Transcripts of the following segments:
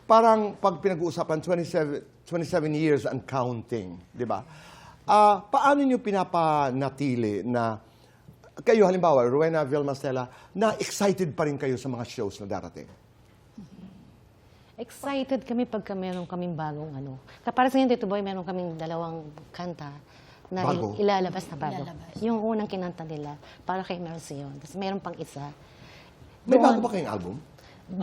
parang pag pinag-uusapan, 27 years and counting, di ba? Paano nyo pinapanatili na kayo, halimbawa, Rowena, Vilma, Stella, na excited pa rin kayo sa mga shows na darating? Excited kami pagka meron kaming bagong ano. Para sa Tito Boy, meron kaming 2 kanta na Bago? ilalabas na bago. Yung unang kinanta nila, para kay Mercy yun. Tapos meron pang isa. May bago ba kayong album? 2.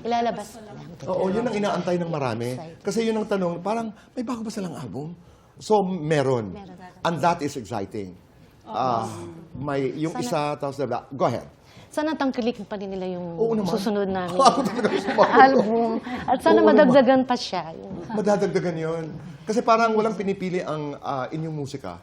Ilalabas na. Oo, yun ang inaantay ng marami. Kasi yun ang tanong, parang may bago ba silang album? So, meron. And that is exciting. May yung isa, tapos go ahead. Sana tangkilikin pa din nila yung Oo naman. susunod namin Ako talaga album. At sana Oo madagdagan pa siya. Madadagdagan yun. Kasi parang walang pinipili ang inyong musika.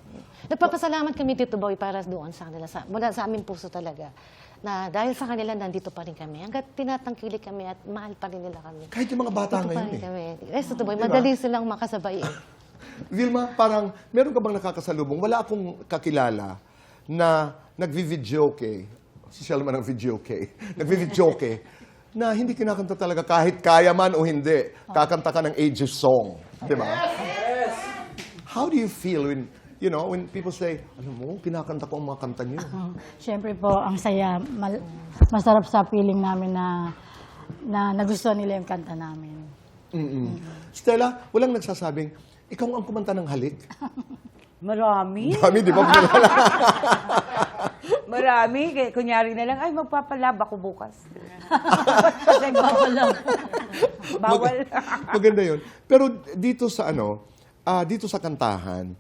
Nagpapasalamat kami, Tito Boy, para doon sa kanila. Mula sa aming puso talaga. Na dahil sa kanila, nandito pa rin kami. Hanggat tinatangkilik kami at mahal pa rin nila kami. Kahit yung mga bata Dito pa ngayon rin eh. kami. Tito Boy, Diba? madali silang makasabay. Vilma, parang meron ka bang nakakasalubong? Wala akong kakilala na nagvi-videoke. Social man ang videoke. Nagvi-videoke na hindi kinakanta talaga kahit kaya man o hindi. Kakanta ka ng Aegis song. Di ba? Yes! How do you feel when, you know, when people say, alam mo, kinakanta ko ang mga kanta niyo? Siyempre po, ang saya. Masarap sa feeling namin na nagustuhan nila yung kanta namin. Stella, walang nagsasabing, ikaw ang kumanta ng halik? Marami. Dami, di ba? Marami. Kaya, kunyari na lang, ay, magpapalab ako bukas. Kasi magpapalab. Bawal. Maganda yun. Pero dito sa dito sa kantahan,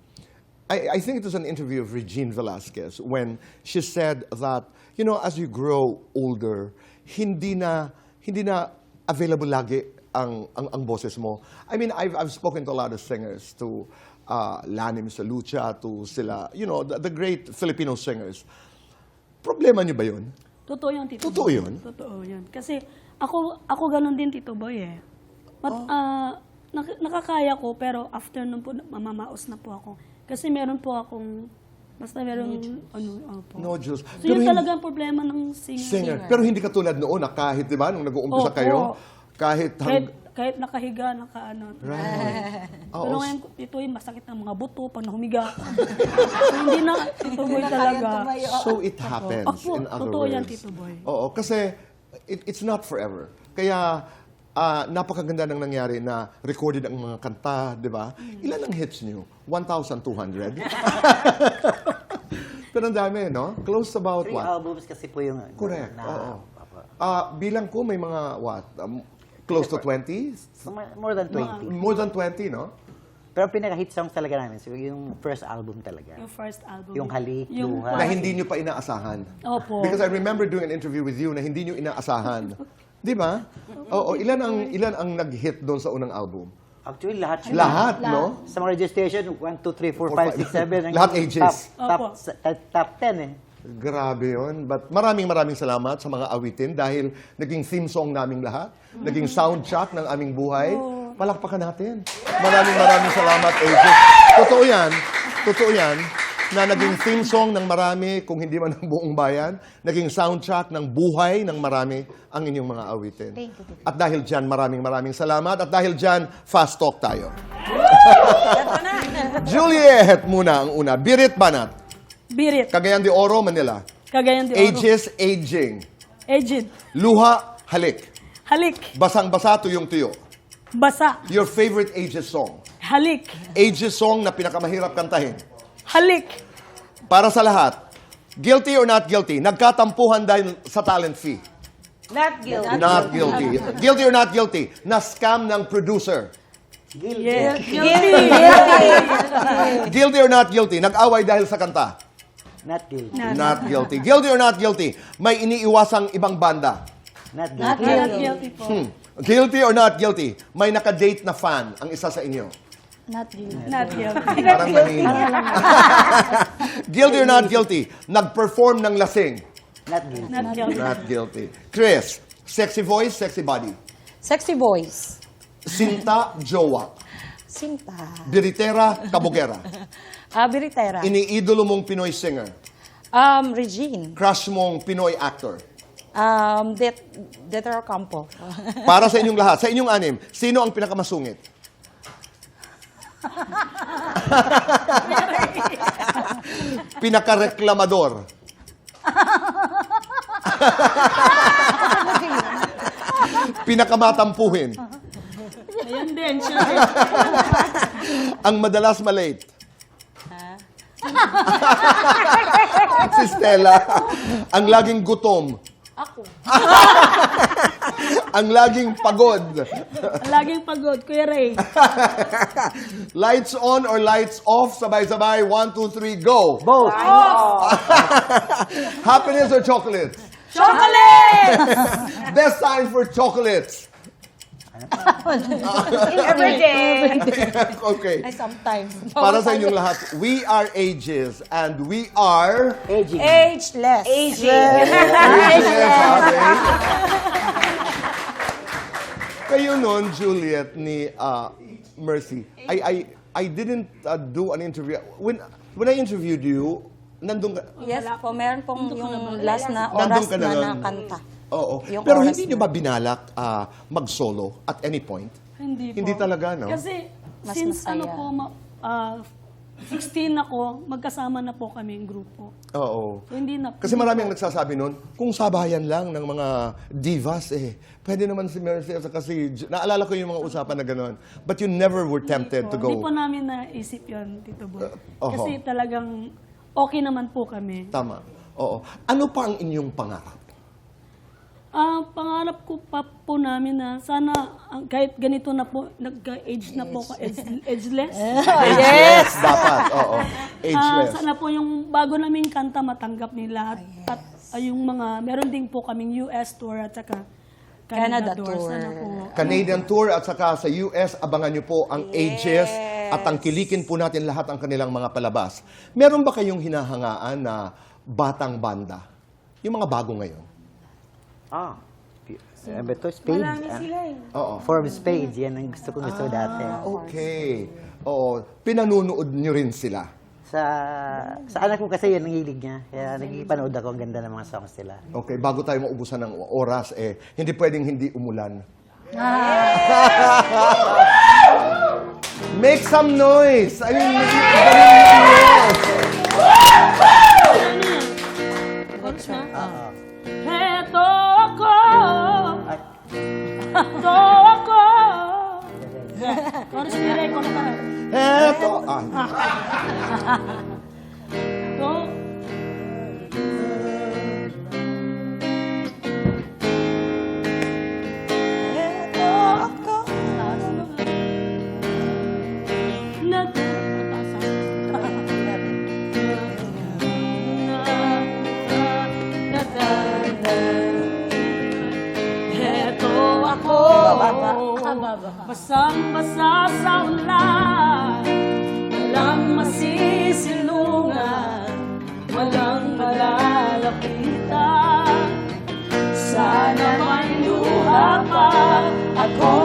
I think it was an interview of Regine Velasquez when she said that, you know, as you grow older, hindi na available lagi ang boses mo. I mean, I've spoken to a lot of singers, to Lani Misalucha, to sila, you know, the great Filipino singers. Problema niyo ba yun? Totoo yun, Tito Totoo Boy. yun? Totoo yun. Kasi ako ganun din, Tito Boy eh. Nakakaya ko, pero after nun po, mamamaos na po ako. Kasi meron po akong, basta meron, po. No, Diyos. So yun talaga ang problema ng singer. Pero hindi katulad noon na kahit, di ba, nung nag-uumpisa Opo. kayo, kahit Kahit nakahiga, nakaano. Right. Pero ngayon, ito yung masakit ng mga buto pag nahumiga. So hindi na, Tito Boy talaga. So it happens, Opo, in other totoo words. yan, Tito Boy. Oo, kasi it's not forever. Kaya napakaganda ng nangyari na recorded ang mga kanta, di ba? Ilan ang hits niyo? 1,200? Pero ang dami, no? Close to about 3 what? albums kasi po yung... Correct, oo. Bilang ko, may mga what? Close to 20? So, more than 20. More than 20, no? Pero pinaka-hit songs talaga namin, so yung first album talaga. Yung first album. Yung Halik, Yung- Luha. Na hindi nyo pa inaasahan. Opo. Because I remember doing an interview with you na hindi nyo inaasahan. Di ba? Oo, ilan ang nag-hit doon sa unang album? Actually, lahat siya. Lahat, no? Sa mga registration, 1, 2, 3, 4, 5, 6, 7. Lahat ages. Top 10 eh. Grabe yun. But maraming salamat sa mga awitin dahil naging theme song naming lahat. Naging soundtrack ng aming buhay. Palakpakan natin. Maraming salamat, Aegis. Totoo yan, na naging theme song ng marami, kung hindi man ng buong bayan, naging soundtrack ng buhay ng marami ang inyong mga awitin. Thank you. At dahil dyan, maraming salamat. At dahil dyan, fast talk tayo. Juliet muna ang una. Birit Banat. Birit. Cagayan de Oro, Manila. Cagayan de Oro. Aegis, aging. Aged. Luha, halik. Halik. Basang-basa, tuyong-tuyo. Basa. Your favorite Aegis song. Halik. Aegis song na pinakamahirap kantahin. Halik. Para sa lahat, guilty or not guilty, nagkatampuhan dahil sa talent fee. Not guilty. Not guilty. Guilty or not guilty, na-scam ng producer. Yes. Guilty or not guilty, nag-away dahil sa kanta. Not guilty. Not guilty. Guilty or not guilty, may iniiwasang ibang banda. Not Not guilty. guilty po. Guilty or not guilty, may nakadate na fan ang isa sa inyo. Not really. Not guilty. Parang mahina. Guilty or not guilty, nag-perform ng lasing. Not guilty. Not guilty. Not guilty. Chris, sexy voice, sexy body. Sexy voice. Sinta, jowa. Sinta. Biritera, kabugera. Biritera. Iniidolo mong Pinoy singer. Regine. Crush mong Pinoy actor. Detero Campo. Para sa inyong lahat, sa inyong anim, sino ang pinakamasungit? Pinakareklamador. Pinakamatampuhin. Ayan din, siya. Ang madalas malate. Si Stella. Ang laging gutom. Ako. Ang laging pagod. Laging pagod, Kuya Ray. Lights on or lights off? Sabay-sabay. 1, 2, 3, go. Both. Happiness or chocolates? Chocolate! Best time for chocolates. Every day. Okay. Ay, sometimes. Para sa inyong lahat, we are ages and we are... Aging. Ageless. Kayo nun, Juliet, ni Mercy, I didn't do an interview. When I interviewed you, nandun ka... Yes po, meron pong yung last na Nandun oras ka na na nun. nakanta. Oo. Yung Pero oras hindi nyo ba binalak mag-solo at any point? Hindi po. Hindi talaga, no? Kasi Mas since masaya. 16 ako, magkasama na po kami yung grupo. Oo. So, hindi na. Kasi marami ang nagsasabi nun, kung sabayan lang ng mga divas, pwede naman si Mercy kasi naalala ko yung mga usapan na gano'n. But you never were tempted to Hindi po go. namin naisip yun, Tito Boy. oho. Kasi talagang okay naman po kami. Tama. Oo. Ano pa ang inyong pangarap? Pangarap ko pa po namin na sana kahit ganito na po, nag-age na po, ageless. Ageless. Dapat, oo. Ageless. Sana po yung bago naming kanta matanggap nila at yung mga, meron din po kaming US tour at saka Canada, Canada tour. tour. Sana po. Canadian Tour at saka sa US, abangan nyo po ang ages at tangkilikin po natin lahat ang kanilang mga palabas. Meron ba kayong hinahangaan na batang banda? Yung mga bago ngayon? Beto, spades. Marami sila eh. Oo. Form spades. Yan ang gusto dati. Okay. Oo. Pinanunood nyo rin sila. Sa anak ko kasi yan ang hilig niya. Kaya nagipanood ako. Ang ganda ng mga songs nila. Okay, bago tayo maubusan ng oras, hindi pwedeng hindi umulan. Make some noise! I mean, Chorus na? Heto ako! Heto ako! Chorus ni Ray, kung ka. Eto! Heto. Ito ako. Heto ako, basang-basa sa ulan, walang masisilungan, walang malalapitan. Sana may luha pa ako